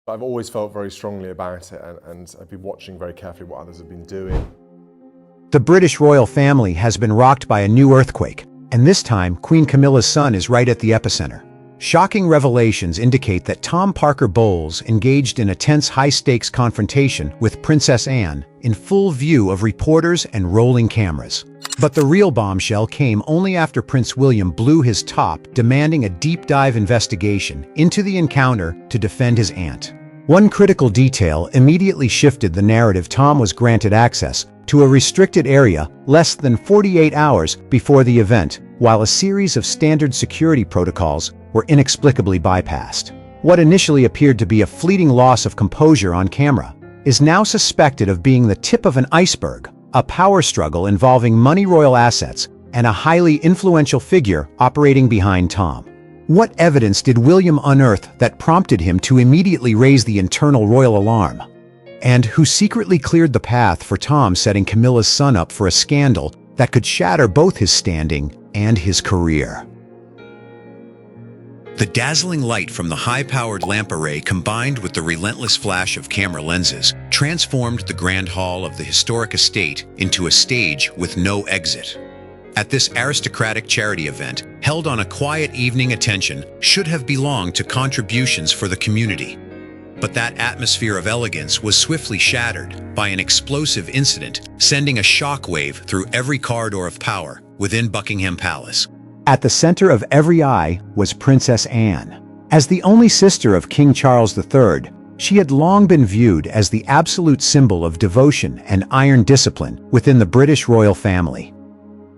I've always felt very strongly about it, and I've been watching very carefully what others have been doing. The British royal family has been rocked by a new earthquake, and this time Queen Camilla's son is right at the epicenter. Shocking revelations indicate that Tom Parker Bowles engaged in a tense high-stakes confrontation with Princess Anne in full view of reporters and rolling cameras. But the real bombshell came only after Prince William blew his top, demanding a deep-dive investigation into the encounter to defend his aunt. One critical detail immediately shifted the narrative. Tom was granted access to a restricted area less than 48 hours before the event, while a series of standard security protocols were inexplicably bypassed. What initially appeared to be a fleeting loss of composure on camera is now suspected of being the tip of an iceberg, a power struggle involving money, royal assets, and a highly influential figure operating behind Tom. What evidence did William unearth that prompted him to immediately raise the internal royal alarm? And who secretly cleared the path for Tom, setting Camilla's son up for a scandal that could shatter both his standing and his career? The dazzling light from the high-powered lamp array, combined with the relentless flash of camera lenses, transformed the grand hall of the historic estate into a stage with no exit. At this aristocratic charity event, held on a quiet evening, attention should have belonged to contributions for the community. But that atmosphere of elegance was swiftly shattered by an explosive incident, sending a shockwave through every corridor of power within Buckingham Palace. At the center of every eye was Princess Anne. As the only sister of King Charles III, she had long been viewed as the absolute symbol of devotion and iron discipline within the British royal family.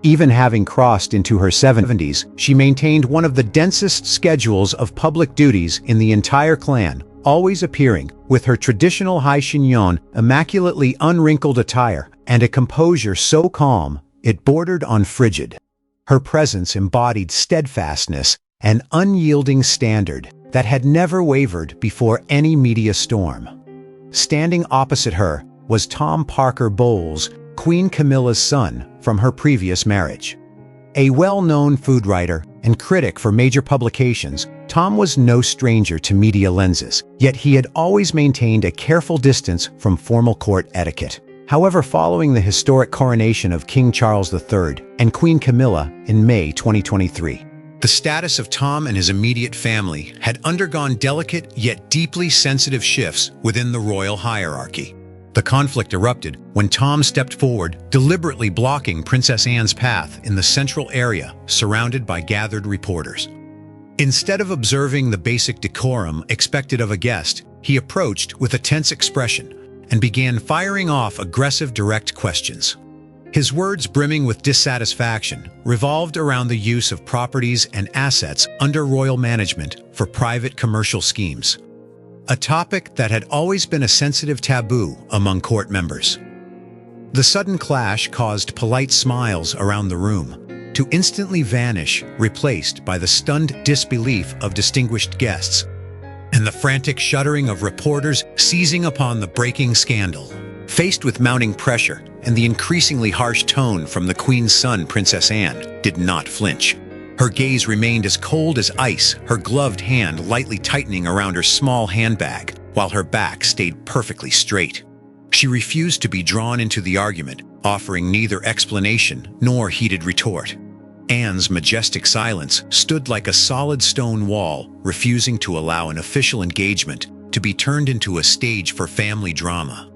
Even having crossed into her 70s, she maintained one of the densest schedules of public duties in the entire clan, always appearing with her traditional high chignon, immaculately unwrinkled attire, and a composure so calm it bordered on frigid. Her presence embodied steadfastness, an unyielding standard that had never wavered before any media storm. Standing opposite her was Tom Parker Bowles, Queen Camilla's son from her previous marriage. A well-known food writer and critic for major publications, Tom was no stranger to media lenses, yet he had always maintained a careful distance from formal court etiquette. However, following the historic coronation of King Charles III and Queen Camilla in May 2023, the status of Tom and his immediate family had undergone delicate yet deeply sensitive shifts within the royal hierarchy. The conflict erupted when Tom stepped forward, deliberately blocking Princess Anne's path in the central area, surrounded by gathered reporters. Instead of observing the basic decorum expected of a guest, he approached with a tense expression and began firing off aggressive, direct questions. His words, brimming with dissatisfaction, revolved around the use of properties and assets under royal management for private commercial schemes, a topic that had always been a sensitive taboo among court members. The sudden clash caused polite smiles around the room to instantly vanish, replaced by the stunned disbelief of distinguished guests and the frantic shuddering of reporters seizing upon the breaking scandal. Faced with mounting pressure and the increasingly harsh tone from the Queen's son, Princess Anne did not flinch. Her gaze remained as cold as ice, her gloved hand lightly tightening around her small handbag, while her back stayed perfectly straight. She refused to be drawn into the argument, offering neither explanation nor heated retort. Anne's majestic silence stood like a solid stone wall, refusing to allow an official engagement to be turned into a stage for family drama.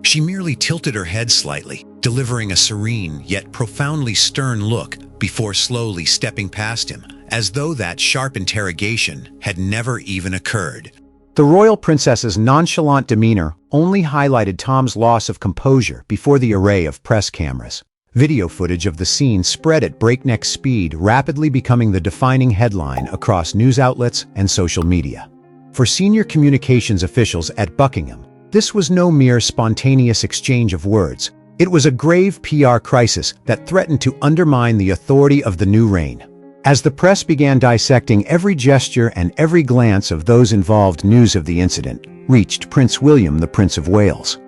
She merely tilted her head slightly, delivering a serene yet profoundly stern look before slowly stepping past him, as though that sharp interrogation had never even occurred. The royal princess's nonchalant demeanor only highlighted Tom's loss of composure before the array of press cameras. Video footage of the scene spread at breakneck speed, rapidly becoming the defining headline across news outlets and social media. For senior communications officials at Buckingham, this was no mere spontaneous exchange of words. It was a grave PR crisis that threatened to undermine the authority of the new reign. As the press began dissecting every gesture and every glance of those involved, news of the incident reached Prince William, the Prince of Wales.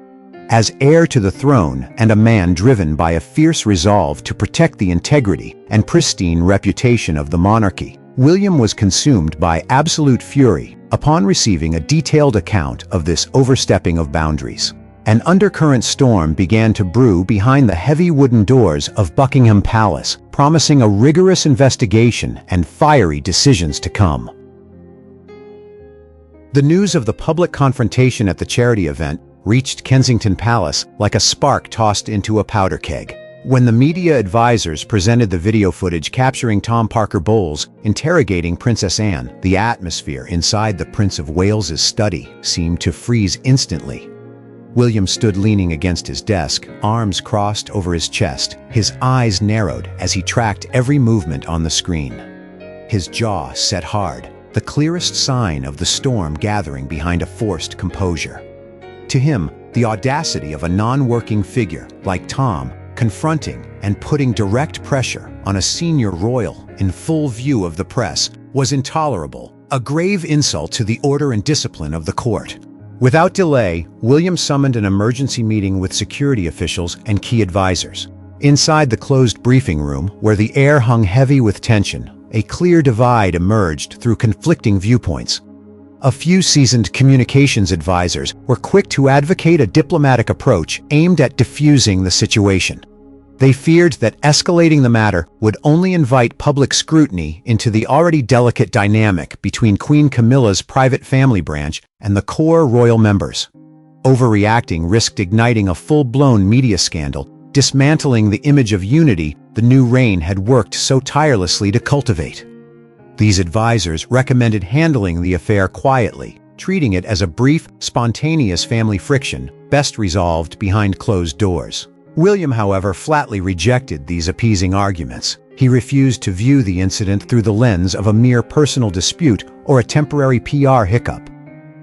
As heir to the throne and a man driven by a fierce resolve to protect the integrity and pristine reputation of the monarchy, William was consumed by absolute fury upon receiving a detailed account of this overstepping of boundaries. An undercurrent storm began to brew behind the heavy wooden doors of Buckingham Palace, promising a rigorous investigation and fiery decisions to come. The news of the public confrontation at the charity event reached Kensington Palace like a spark tossed into a powder keg. When the media advisors presented the video footage capturing Tom Parker Bowles interrogating Princess Anne, the atmosphere inside the Prince of Wales's study seemed to freeze instantly. William stood leaning against his desk, arms crossed over his chest, his eyes narrowed as he tracked every movement on the screen. His jaw set hard, the clearest sign of the storm gathering behind a forced composure. To him, the audacity of a non-working figure like Tom confronting and putting direct pressure on a senior royal in full view of the press was intolerable, a grave insult to the order and discipline of the court. Without delay, William summoned an emergency meeting with security officials and key advisors. Inside the closed briefing room, where the air hung heavy with tension, a clear divide emerged through conflicting viewpoints. A few seasoned communications advisors were quick to advocate a diplomatic approach aimed at diffusing the situation. They feared that escalating the matter would only invite public scrutiny into the already delicate dynamic between Queen Camilla's private family branch and the core royal members. Overreacting risked igniting a full-blown media scandal, dismantling the image of unity the new reign had worked so tirelessly to cultivate. These advisors recommended handling the affair quietly, treating it as a brief, spontaneous family friction, best resolved behind closed doors. William, however, flatly rejected these appeasing arguments. He refused to view the incident through the lens of a mere personal dispute or a temporary PR hiccup.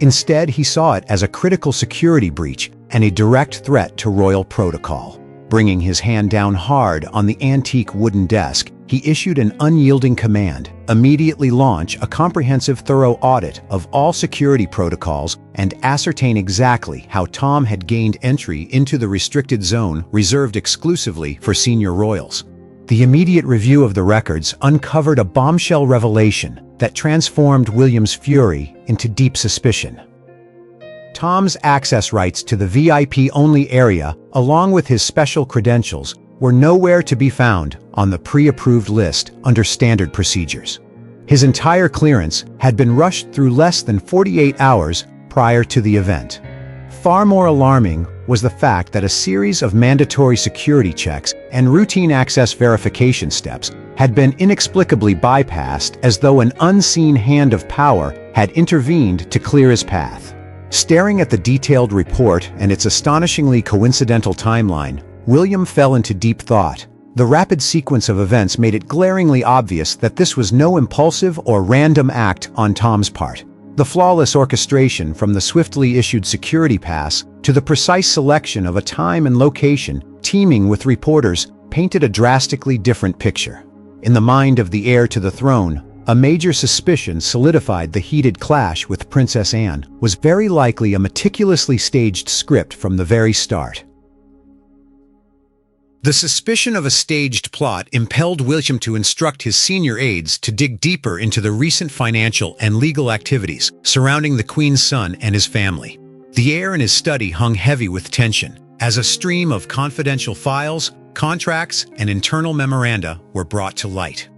Instead, he saw it as a critical security breach and a direct threat to royal protocol. Bringing his hand down hard on the antique wooden desk, he issued an unyielding command: immediately launch a comprehensive, thorough audit of all security protocols and ascertain exactly how Tom had gained entry into the restricted zone reserved exclusively for senior royals. The immediate review of the records uncovered a bombshell revelation that transformed William's fury into deep suspicion. Tom's access rights to the VIP-only area, along with his special credentials, were nowhere to be found on the pre-approved list under standard procedures. His entire clearance had been rushed through less than 48 hours prior to the event. Far more alarming was the fact that a series of mandatory security checks and routine access verification steps had been inexplicably bypassed, as though an unseen hand of power had intervened to clear his path. Staring at the detailed report and its astonishingly coincidental timeline, William fell into deep thought. The rapid sequence of events made it glaringly obvious that this was no impulsive or random act on Tom's part. The flawless orchestration, from the swiftly issued security pass to the precise selection of a time and location teeming with reporters, painted a drastically different picture. In the mind of the heir to the throne, a major suspicion solidified. The heated clash with Princess Anne was very likely a meticulously staged script from the very start. The suspicion of a staged plot impelled William to instruct his senior aides to dig deeper into the recent financial and legal activities surrounding the Queen's son and his family. The air in his study hung heavy with tension, as a stream of confidential files, contracts, and internal memoranda were brought to light.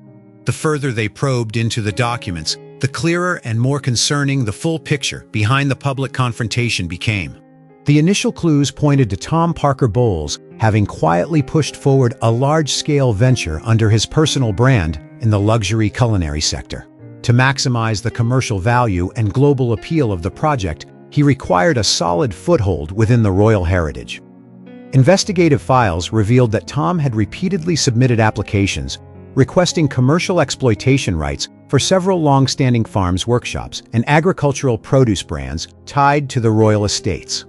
The further they probed into the documents, the clearer and more concerning the full picture behind the public confrontation became. The initial clues pointed to Tom Parker Bowles having quietly pushed forward a large-scale venture under his personal brand in the luxury culinary sector. To maximize the commercial value and global appeal of the project, he required a solid foothold within the royal heritage. Investigative files revealed that Tom had repeatedly submitted applications requesting commercial exploitation rights for several long-standing farms, workshops, and agricultural produce brands tied to the royal estates.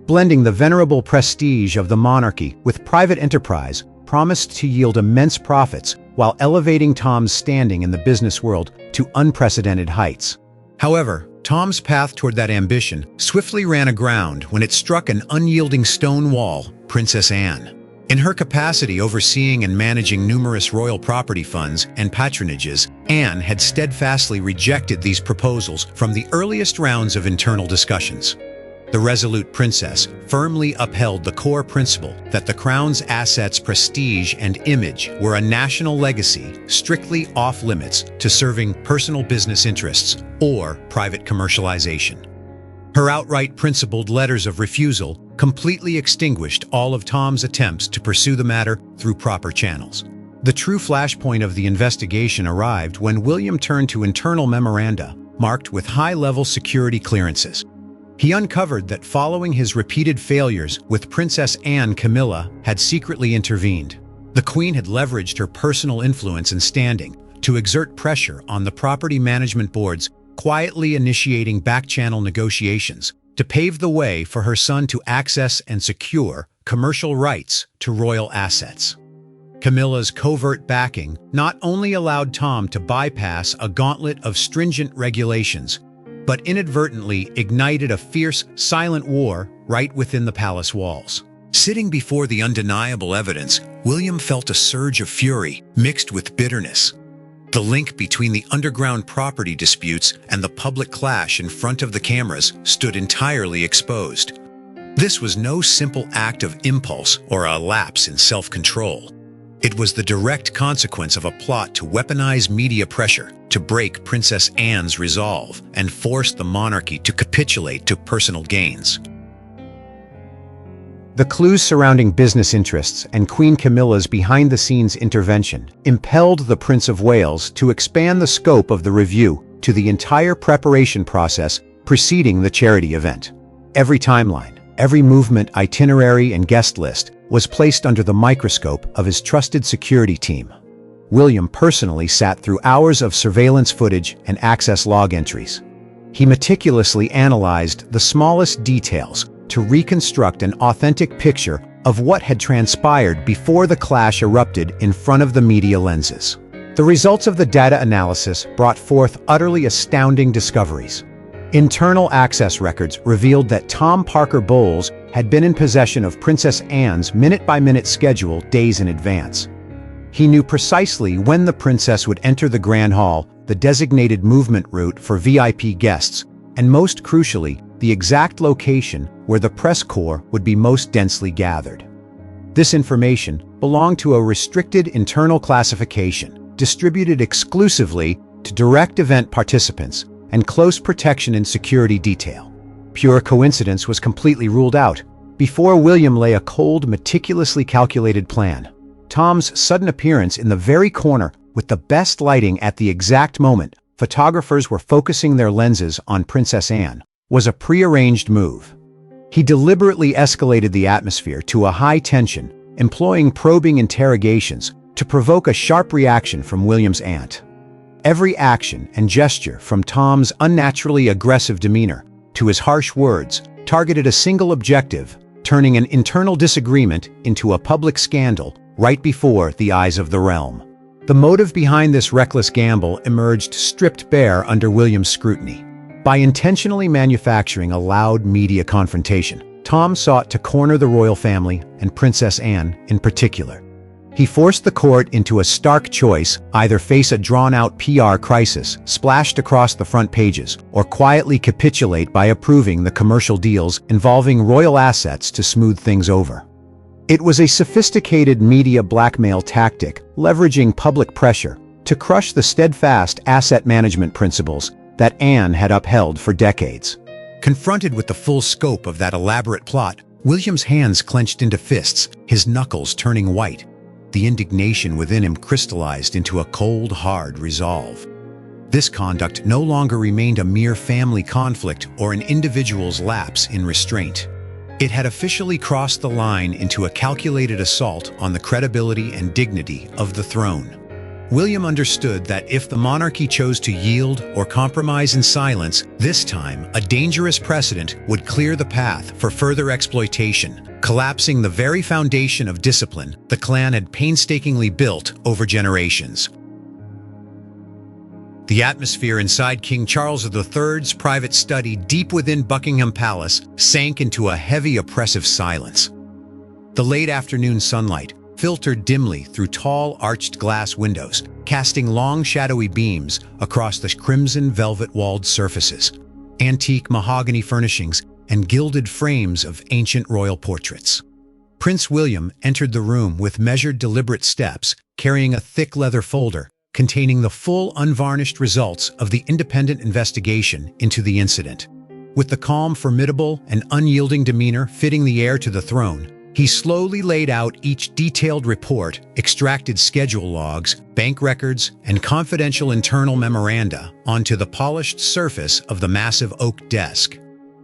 Blending the venerable prestige of the monarchy with private enterprise promised to yield immense profits while elevating Tom's standing in the business world to unprecedented heights. However, Tom's path toward that ambition swiftly ran aground when it struck an unyielding stone wall: Princess Anne. In her capacity overseeing and managing numerous royal property funds and patronages, Anne had steadfastly rejected these proposals from the earliest rounds of internal discussions. The resolute princess firmly upheld the core principle that the crown's assets, prestige, and image were a national legacy strictly off-limits to serving personal business interests or private commercialization. Her outright principled letters of refusal completely extinguished all of Tom's attempts to pursue the matter through proper channels. The true flashpoint of the investigation arrived when William turned to internal memoranda marked with high-level security clearances. He uncovered that following his repeated failures with Princess Anne, Camilla had secretly intervened. The Queen had leveraged her personal influence and standing to exert pressure on the property management boards, quietly initiating back-channel negotiations to pave the way for her son to access and secure commercial rights to royal assets. Camilla's covert backing not only allowed Tom to bypass a gauntlet of stringent regulations, but inadvertently ignited a fierce, silent war right within the palace walls. Sitting before the undeniable evidence, William felt a surge of fury mixed with bitterness. The link between the underground property disputes and the public clash in front of the cameras stood entirely exposed. This was no simple act of impulse or a lapse in self-control. It was the direct consequence of a plot to weaponize media pressure to break Princess Anne's resolve and force the monarchy to capitulate to personal gains. The clues surrounding business interests and Queen Camilla's behind-the-scenes intervention impelled the Prince of Wales to expand the scope of the review to the entire preparation process preceding the charity event. Every timeline, every movement, itinerary, and guest list was placed under the microscope of his trusted security team. William personally sat through hours of surveillance footage and access log entries. He meticulously analyzed the smallest details to reconstruct an authentic picture of what had transpired before the clash erupted in front of the media lenses. The results of the data analysis brought forth utterly astounding discoveries. Internal access records revealed that Tom Parker Bowles had been in possession of Princess Anne's minute-by-minute schedule days in advance. He knew precisely when the princess would enter the Grand Hall, the designated movement route for VIP guests, and most crucially, the exact location where the press corps would be most densely gathered. This information belonged to a restricted internal classification, distributed exclusively to direct event participants and close protection and security detail. Pure coincidence was completely ruled out. Before William lay a cold, meticulously calculated plan. Tom's sudden appearance in the very corner with the best lighting at the exact moment photographers were focusing their lenses on Princess Anne was a prearranged move. He deliberately escalated the atmosphere to a high tension, employing probing interrogations to provoke a sharp reaction from William's aunt. Every action and gesture, from Tom's unnaturally aggressive demeanor to his harsh words, targeted a single objective, turning an internal disagreement into a public scandal right before the eyes of the realm. The motive behind this reckless gamble emerged stripped bare under William's scrutiny. By intentionally manufacturing a loud media confrontation, Tom sought to corner the royal family and Princess Anne in particular. He forced the court into a stark choice: either face a drawn-out PR crisis splashed across the front pages, or quietly capitulate by approving the commercial deals involving royal assets to smooth things over. It was a sophisticated media blackmail tactic, leveraging public pressure to crush the steadfast asset management principles that Anne had upheld for decades. Confronted with the full scope of that elaborate plot, William's hands clenched into fists, his knuckles turning white. The indignation within him crystallized into a cold, hard resolve. This conduct no longer remained a mere family conflict or an individual's lapse in restraint. It had officially crossed the line into a calculated assault on the credibility and dignity of the throne. William understood that if the monarchy chose to yield or compromise in silence, this time a dangerous precedent would clear the path for further exploitation, collapsing the very foundation of discipline the clan had painstakingly built over generations. The atmosphere inside King Charles III's private study deep within Buckingham Palace sank into a heavy, oppressive silence. The late afternoon sunlight filtered dimly through tall, arched glass windows, casting long, shadowy beams across the crimson velvet-walled surfaces, antique mahogany furnishings, and gilded frames of ancient royal portraits. Prince William entered the room with measured, deliberate steps, carrying a thick leather folder containing the full, unvarnished results of the independent investigation into the incident. With the calm, formidable, and unyielding demeanor fitting the heir to the throne, he slowly laid out each detailed report, extracted schedule logs, bank records, and confidential internal memoranda onto the polished surface of the massive oak desk.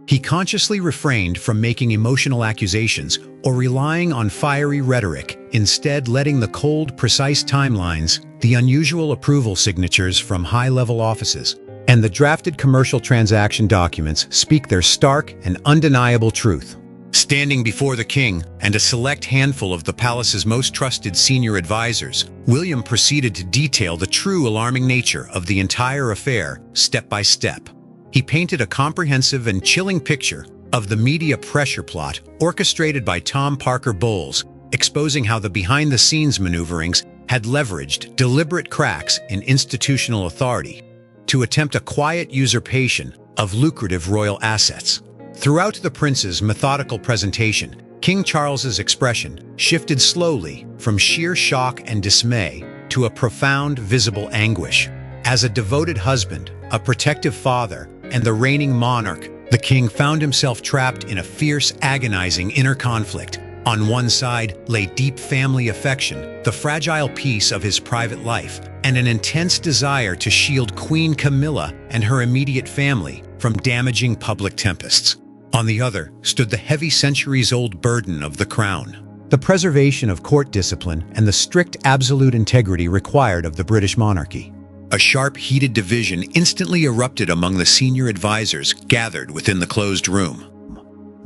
He consciously refrained from making emotional accusations or relying on fiery rhetoric, instead letting the cold, precise timelines, the unusual approval signatures from high-level offices, and the drafted commercial transaction documents speak their stark and undeniable truth. Standing before the king and a select handful of the palace's most trusted senior advisors, William proceeded to detail the true alarming nature of the entire affair, step by step. He painted a comprehensive and chilling picture of the media pressure plot orchestrated by Tom Parker Bowles, exposing how the behind-the-scenes maneuverings had leveraged deliberate cracks in institutional authority to attempt a quiet usurpation of lucrative royal assets. Throughout the prince's methodical presentation, King Charles's expression shifted slowly from sheer shock and dismay to a profound, visible anguish. As a devoted husband, a protective father, and the reigning monarch, the king found himself trapped in a fierce, agonizing inner conflict. On one side lay deep family affection, the fragile peace of his private life, and an intense desire to shield Queen Camilla and her immediate family from damaging public tempests. On the other stood the heavy centuries-old burden of the crown, the preservation of court discipline and the strict absolute integrity required of the British monarchy. A sharp, heated division instantly erupted among the senior advisors gathered within the closed room.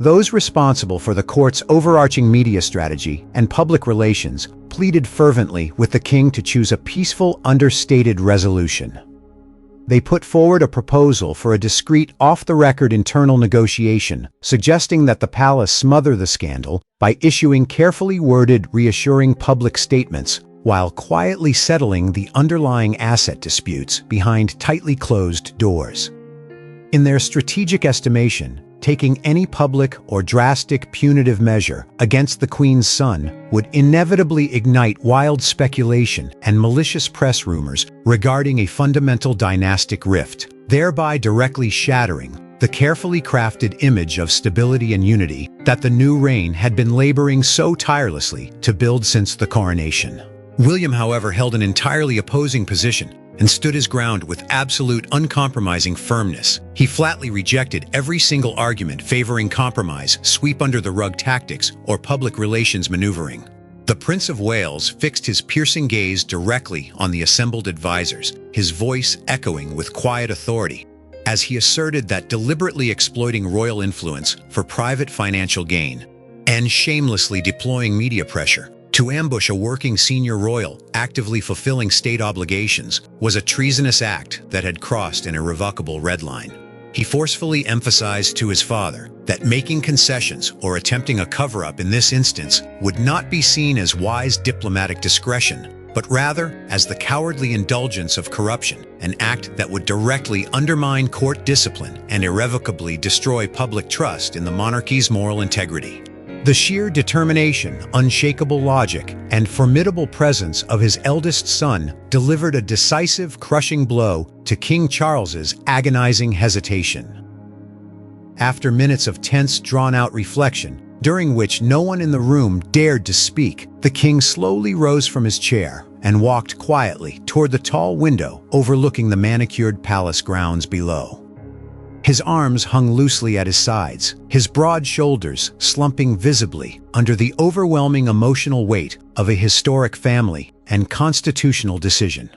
Those responsible for the court's overarching media strategy and public relations pleaded fervently with the king to choose a peaceful, understated resolution. They put forward a proposal for a discreet, off-the-record internal negotiation, suggesting that the palace smother the scandal by issuing carefully worded, reassuring public statements while quietly settling the underlying asset disputes behind tightly closed doors. In their strategic estimation, taking any public or drastic punitive measure against the Queen's son would inevitably ignite wild speculation and malicious press rumors regarding a fundamental dynastic rift, thereby directly shattering the carefully crafted image of stability and unity that the new reign had been laboring so tirelessly to build since the coronation. William, however, held an entirely opposing position and stood his ground with absolute, uncompromising firmness. He flatly rejected every single argument favoring compromise, sweep-under-the-rug tactics, or public relations maneuvering. The Prince of Wales fixed his piercing gaze directly on the assembled advisors, his voice echoing with quiet authority, as he asserted that deliberately exploiting royal influence for private financial gain and shamelessly deploying media pressure to ambush a working senior royal actively fulfilling state obligations was a treasonous act that had crossed an irrevocable red line. He forcefully emphasized to his father that making concessions or attempting a cover-up in this instance would not be seen as wise diplomatic discretion, but rather as the cowardly indulgence of corruption, an act that would directly undermine court discipline and irrevocably destroy public trust in the monarchy's moral integrity. The sheer determination, unshakable logic, and formidable presence of his eldest son delivered a decisive, crushing blow to King Charles's agonizing hesitation. After minutes of tense, drawn-out reflection, during which no one in the room dared to speak, the king slowly rose from his chair and walked quietly toward the tall window overlooking the manicured palace grounds below. His arms hung loosely at his sides, his broad shoulders slumping visibly under the overwhelming emotional weight of a historic family and constitutional decision.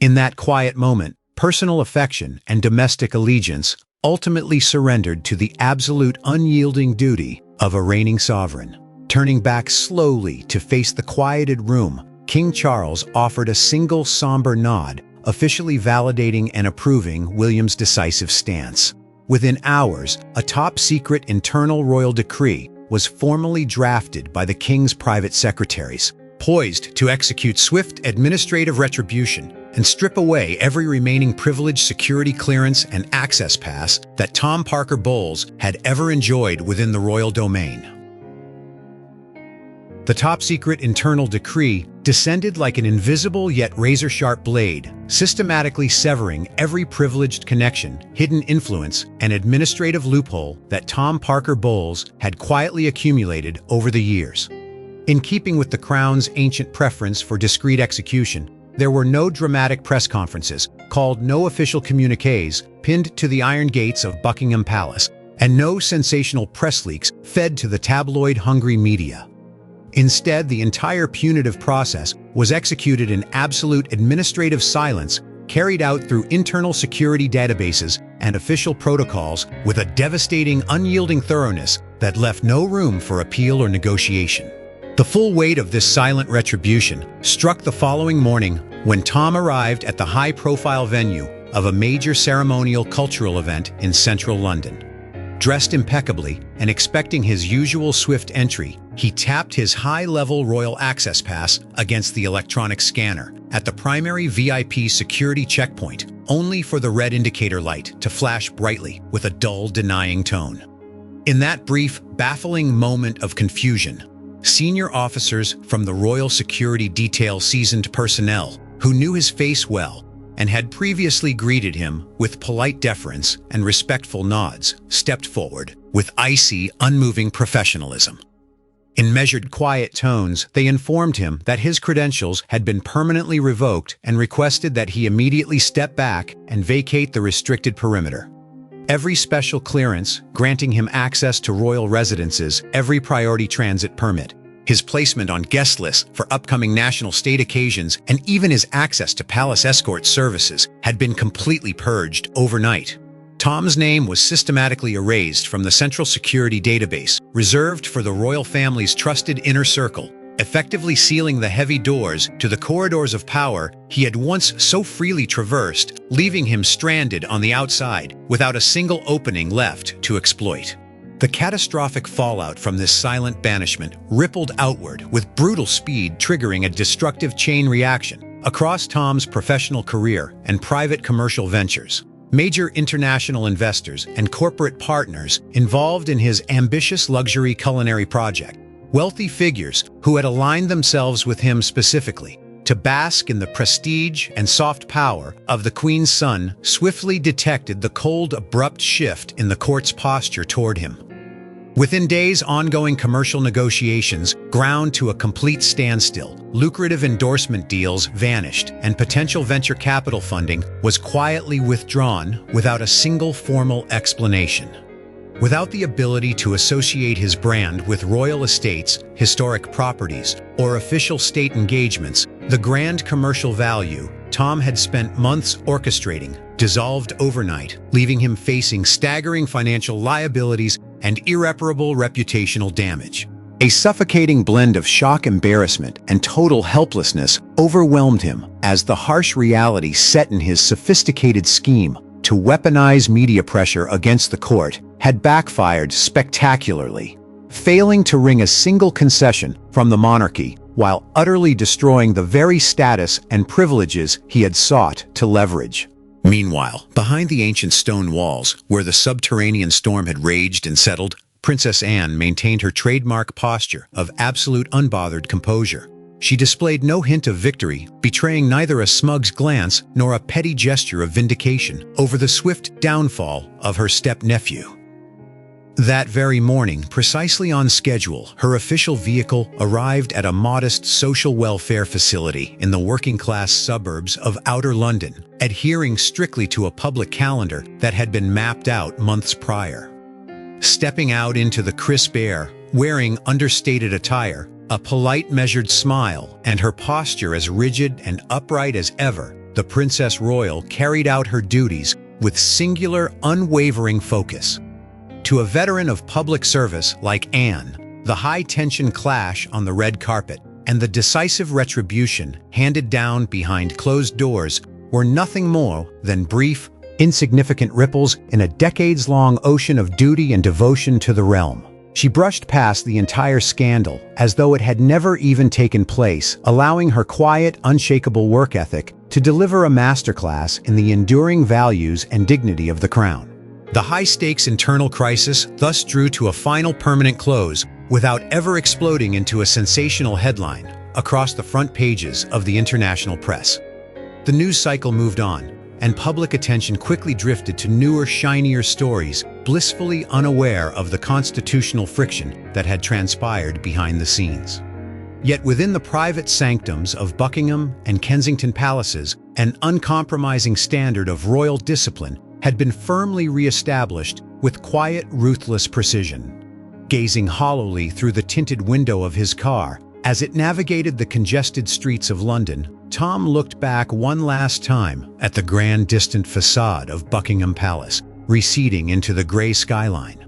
In that quiet moment, personal affection and domestic allegiance ultimately surrendered to the absolute unyielding duty of a reigning sovereign. Turning back slowly to face the quieted room, King Charles offered a single somber nod, officially validating and approving William's decisive stance. Within hours, a top-secret internal royal decree was formally drafted by the king's private secretaries, poised to execute swift administrative retribution and strip away every remaining privileged security clearance and access pass that Tom Parker Bowles had ever enjoyed within the royal domain. The top-secret internal decree descended like an invisible yet razor-sharp blade, systematically severing every privileged connection, hidden influence, and administrative loophole that Tom Parker Bowles had quietly accumulated over the years. In keeping with the Crown's ancient preference for discreet execution, there were no dramatic press conferences, called no official communiques pinned to the iron gates of Buckingham Palace, and no sensational press leaks fed to the tabloid-hungry media. Instead, the entire punitive process was executed in absolute administrative silence, carried out through internal security databases and official protocols with a devastating, unyielding thoroughness that left no room for appeal or negotiation. The full weight of this silent retribution struck the following morning when Tom arrived at the high-profile venue of a major ceremonial cultural event in central London. Dressed impeccably and expecting his usual swift entry, he tapped his high-level royal access pass against the electronic scanner at the primary VIP security checkpoint, only for the red indicator light to flash brightly with a dull, denying tone. In that brief, baffling moment of confusion, senior officers from the Royal Security Detail seasoned personnel, who knew his face well and had previously greeted him with polite deference and respectful nods, stepped forward with icy, unmoving professionalism. In measured, quiet tones, they informed him that his credentials had been permanently revoked and requested that he immediately step back and vacate the restricted perimeter. Every special clearance, granting him access to royal residences, every priority transit permit, his placement on guest lists for upcoming national state occasions, and even his access to palace escort services had been completely purged overnight. Tom's name was systematically erased from the central security database, reserved for the royal family's trusted inner circle, effectively sealing the heavy doors to the corridors of power he had once so freely traversed, leaving him stranded on the outside without a single opening left to exploit. The catastrophic fallout from this silent banishment rippled outward with brutal speed, triggering a destructive chain reaction across Tom's professional career and private commercial ventures. Major international investors and corporate partners involved in his ambitious luxury culinary project, wealthy figures who had aligned themselves with him specifically to bask in the prestige and soft power of the Queen's son, swiftly detected the cold, abrupt shift in the court's posture toward him. Within days, ongoing commercial negotiations ground to a complete standstill. Lucrative endorsement deals vanished, and potential venture capital funding was quietly withdrawn without a single formal explanation. Without the ability to associate his brand with royal estates, historic properties, or official state engagements, the grand commercial value Tom had spent months orchestrating dissolved overnight, leaving him facing staggering financial liabilities and irreparable reputational damage. A suffocating blend of shock, embarrassment, and total helplessness overwhelmed him as the harsh reality set in his sophisticated scheme to weaponize media pressure against the court had backfired spectacularly, failing to wring a single concession from the monarchy while utterly destroying the very status and privileges he had sought to leverage. Meanwhile, behind the ancient stone walls, where the subterranean storm had raged and settled, Princess Anne maintained her trademark posture of absolute unbothered composure. She displayed no hint of victory, betraying neither a smug's glance nor a petty gesture of vindication over the swift downfall of her step-nephew. That very morning, precisely on schedule, her official vehicle arrived at a modest social welfare facility in the working-class suburbs of outer London, adhering strictly to a public calendar that had been mapped out months prior. Stepping out into the crisp air, wearing understated attire, a polite, measured smile, and her posture as rigid and upright as ever, the Princess Royal carried out her duties with singular, unwavering focus. To a veteran of public service like Anne, the high-tension clash on the red carpet and the decisive retribution handed down behind closed doors were nothing more than brief, insignificant ripples in a decades-long ocean of duty and devotion to the realm. She brushed past the entire scandal as though it had never even taken place, allowing her quiet, unshakable work ethic to deliver a masterclass in the enduring values and dignity of the crown. The high-stakes internal crisis thus drew to a final permanent close without ever exploding into a sensational headline across the front pages of the international press. The news cycle moved on, and public attention quickly drifted to newer, shinier stories, blissfully unaware of the constitutional friction that had transpired behind the scenes. Yet within the private sanctums of Buckingham and Kensington Palaces, an uncompromising standard of royal discipline had been firmly re-established with quiet, ruthless precision. Gazing hollowly through the tinted window of his car, as it navigated the congested streets of London, Tom looked back one last time at the grand distant facade of Buckingham Palace, receding into the grey skyline.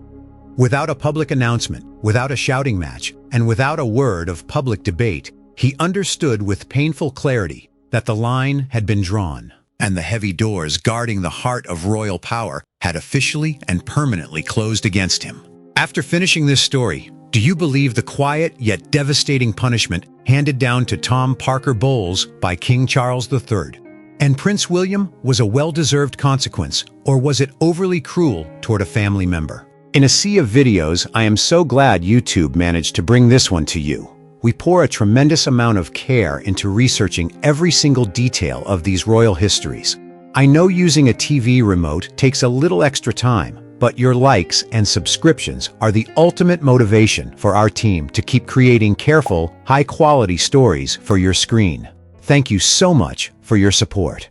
Without a public announcement, without a shouting match, and without a word of public debate, he understood with painful clarity that the line had been drawn, and the heavy doors guarding the heart of royal power had officially and permanently closed against him. After finishing this story, do you believe the quiet yet devastating punishment handed down to Tom Parker Bowles by King Charles III and Prince William was a well-deserved consequence, or was it overly cruel toward a family member? In a sea of videos, I am so glad YouTube managed to bring this one to you. We pour a tremendous amount of care into researching every single detail of these royal histories. I know using a TV remote takes a little extra time, but your likes and subscriptions are the ultimate motivation for our team to keep creating careful, high-quality stories for your screen. Thank you so much for your support.